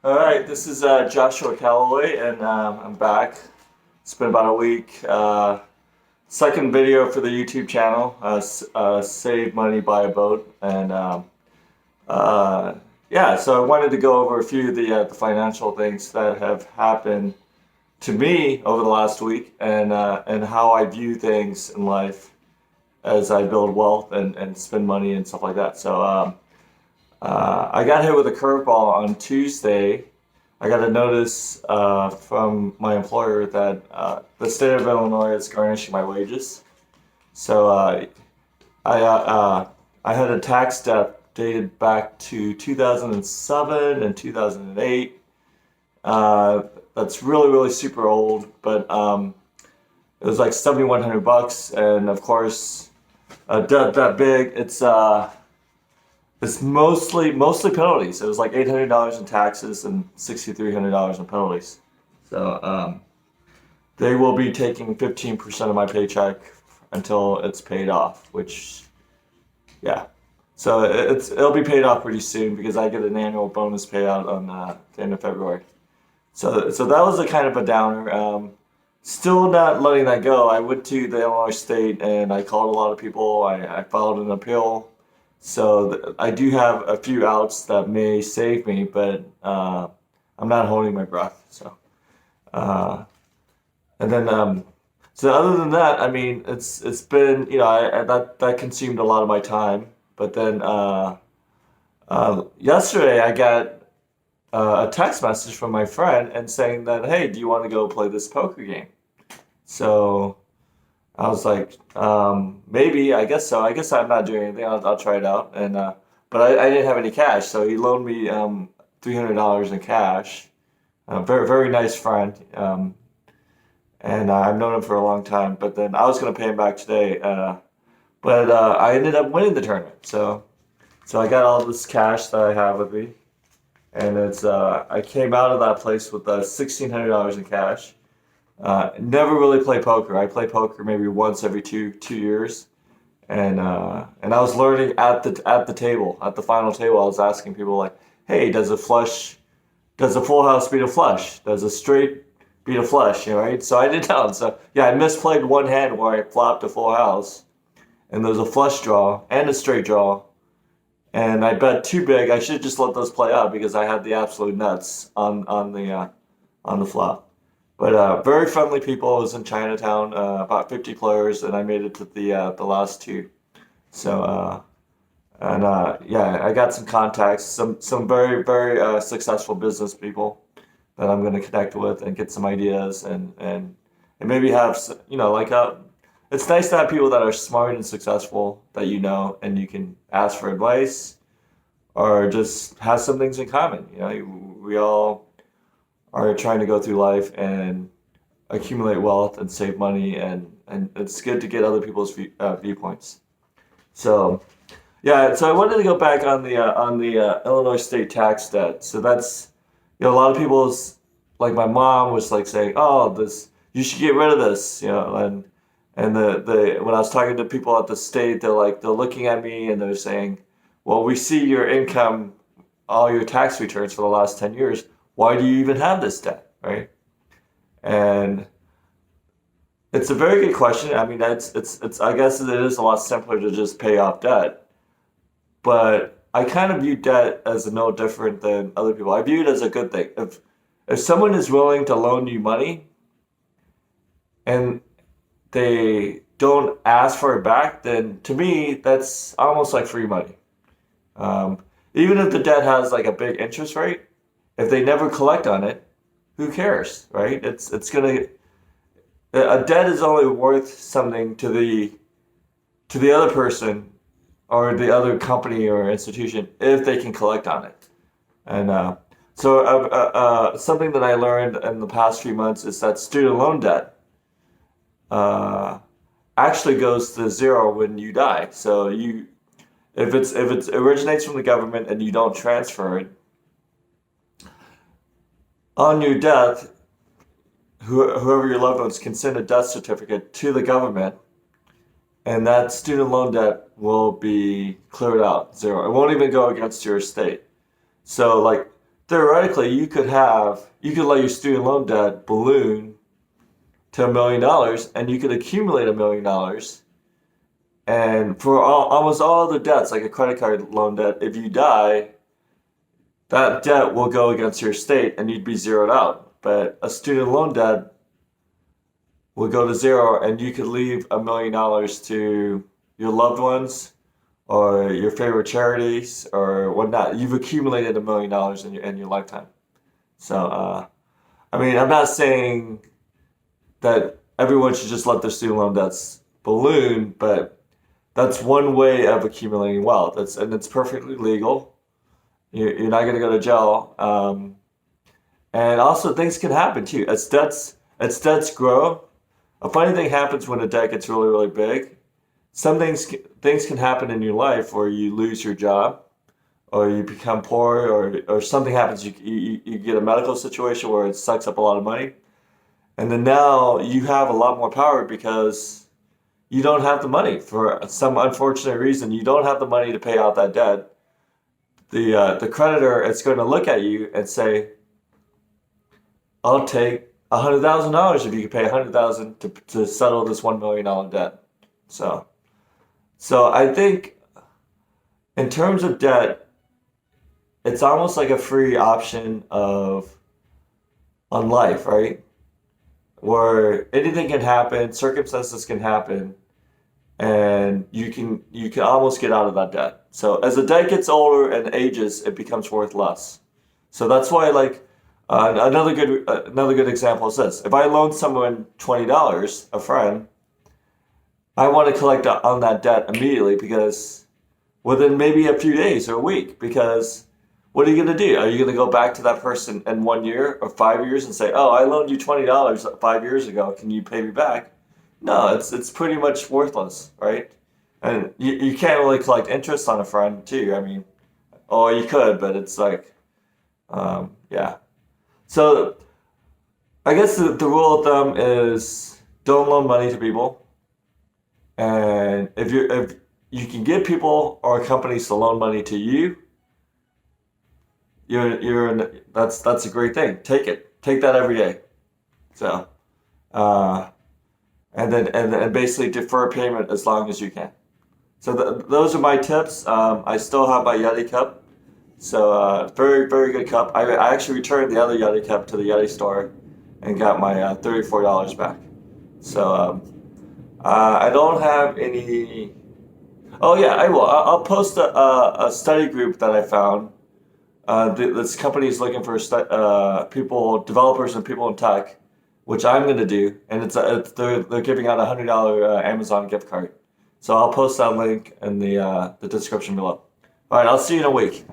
All right, this is Joshua Calloway, and I'm back. It's been about a week. Second video for the YouTube channel, Save Money, Buy a Boat. And uh, yeah, so I wanted to go over a few of the financial things that have happened to me over the last week and how I view things in life as I build wealth and spend money and stuff like that. I got hit with a curveball on Tuesday. I got a notice from my employer that the state of Illinois is garnishing my wages. So I uh, uh, I had a tax debt dated back to 2007 and 2008. Uh, that's really super old, but it was like $7,100, and of course, a debt that big, it's mostly penalties. It was like $800 in taxes and $6,300 in penalties. So they will be taking 15% of my paycheck until it's paid off. Which, yeah. So it'll be paid off pretty soon because I get an annual bonus payout on the end of February. So that was a kind of a downer. Still not letting that go. I went to the Illinois State and I called a lot of people. I filed an appeal. So I do have a few outs that may save me, but I'm not holding my breath. Uh, and then so other than that, I mean, it's been that consumed a lot of my time. But then yesterday I got a text message from my friend and saying that, hey, do you want to go play this poker game? So I was like, maybe, I guess so. I guess I'm not doing anything. I'll try it out. And but I didn't have any cash, so he loaned me $300 in cash. Very nice friend. And I've known him for a long time. But then I was gonna pay him back today. But I ended up winning the tournament. So I got all this cash that I have with me, and it's I came out of that place with $1,600 in cash. Never really play poker. I play poker maybe once every two years, and I was learning at the table, at the final table. I was asking people like, "Hey, does a full house beat a flush? Does a straight beat a flush?" You know, right? So I didn't know. So yeah, I misplayed one hand where I flopped a full house, and there was a flush draw and a straight draw, and I bet too big. I should just let those play out because I had the absolute nuts on the flop. But very friendly people. I was in Chinatown, about 50 players, and I made it to the last two. So yeah, I got some contacts, some very successful business people that I'm going to connect with and get some ideas and maybe have like it's nice to have people that are smart and successful that you know and you can ask for advice or just have some things in common. You know, we all are trying to go through life and accumulate wealth and save money, and it's good to get other people's viewpoints. So yeah, so I wanted to go back on the Illinois state tax debt. So that's a lot of people's, like my mom was like saying, oh, this, you should get rid of this, and the when I was talking to people at the state, they're looking at me and they're saying, well, we see your income, all your tax returns for the last 10 years. Why do you even have this debt, right? And it's a very good question. I mean, it's I guess it is a lot simpler to just pay off debt, but I kind of view debt as no different than other people. I view it as a good thing. If someone is willing to loan you money and they don't ask for it back, then to me that's almost like free money. Um, Even if the debt has like a big interest rate, if they never collect on it, who cares, right? It's gonna A debt is only worth something to the other person or the other company or institution if they can collect on it. And something that I learned in the past few months is that student loan debt uh, actually goes to zero when you die. So if it originates from the government and you don't transfer it on your death, whoever your loved ones can send a death certificate to the government, and that student loan debt will be cleared out zero. It won't even go against your estate. So like theoretically you could let your student loan debt balloon to $1 million, and you could accumulate $1 million. And for almost all the debts, like a credit card loan debt, if you die, that debt will go against your estate and you'd be zeroed out. But a student loan debt will go to zero, and you could leave $1 million to your loved ones or your favorite charities or whatnot. You've accumulated $1 million in your lifetime. So, I mean, I'm not saying that everyone should just let their student loan debts balloon, but that's one way of accumulating wealth. It's perfectly legal. You're not going to go to jail. And also, things can happen too. As debts grow, a funny thing happens when a debt gets really, really big. Some things can happen in your life where you lose your job, or you become poor, or something happens. You get a medical situation where it sucks up a lot of money, and then now you have a lot more power because you don't have the money for some unfortunate reason. You don't have the money to pay out that debt. The creditor is going to look at you and say, "I'll take $100,000 if you can pay $100,000 to settle this $1 million debt." So I think in terms of debt, it's almost like a free option of on life, right? Where anything can happen, circumstances can happen, and you can almost get out of that debt. So as the debt gets older and ages, it becomes worth less. So that's why, like, another good example is this: if I loan someone $20, a friend, I want to collect on that debt immediately, because within maybe a few days or a week. Because what are you going to do? Are you going to go back to that person in 1 year or 5 years and say, "Oh, I loaned you $20 5 years ago. Can you pay me back?" No, it's pretty much worthless, right? And you can't really collect interest on a friend too. I mean, oh, you could, but it's like, yeah. So I guess the rule of thumb is don't loan money to people. And if you can get people or companies to loan money to you, that's a great thing. Take that every day. So, uh, and basically defer payment as long as you can. So those are my tips. I still have my Yeti cup. So very, very good cup. I actually returned the other Yeti cup to the Yeti store and got my $34 back. So I don't have any. Oh yeah, I will. I'll post a study group that I found. This company is looking for people, developers, and people in tech, which I'm going to do, and they're giving out $100 Amazon gift card. So I'll post that link in the description below. All right, I'll see you in a week.